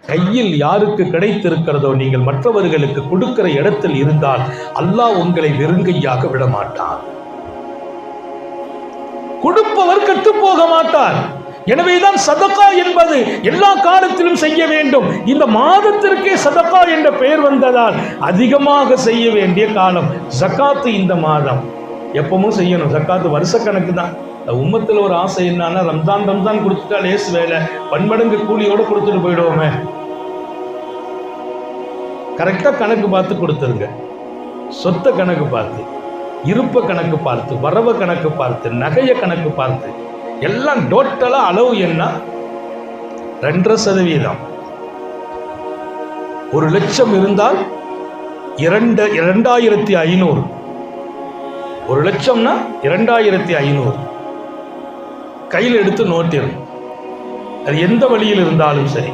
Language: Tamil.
கையில் யாருக்கு கிடைத்திருக்கிறதோ நீங்கள் மற்றவர்களுக்கு கொடுக்கிற இடத்தில் இருந்தால் அல்லாஹ் உங்களை வெறுங்கையாக விட மாட்டான். கொடுப்பவர் கெட்டு போக மாட்டார். எனவேதான் சதகா என்பது எல்லா காலத்திலும் செய்ய வேண்டும். இந்த மாதத்திற்கே சதகா என்ற பெயர் வந்ததால் அதிகமாக செய்ய வேண்டிய காலம் ஜகாத்து. இந்த மாதம் எப்பவும் செய்யணும். ஜகாத்து வருஷ கணக்கு தான். உம்மத்தில் ஒரு ஆசை என்னன்னா ரம்ஜான் கொடுத்துட்டா லேஸ் வேலை, பன்மடங்கு கூலியோட கொடுத்துட்டு போயிடுவோமே. கரெக்டா கணக்கு பார்த்து கொடுத்துருங்க. சொத்த கணக்கு பார்த்து, இருப்ப கணக்கு பார்த்து, வரவு கணக்கு பார்த்து, நகைய கணக்கு பார்த்து, எல்லாம் டோட்டலா அளவு என்ன 2.5%. 1 லட்சம் இருந்தால் 2500. 1 லட்சம்னா 2500 கையில் எடுத்து நோட்டிடும். அது எந்த வழியில் இருந்தாலும் சரி.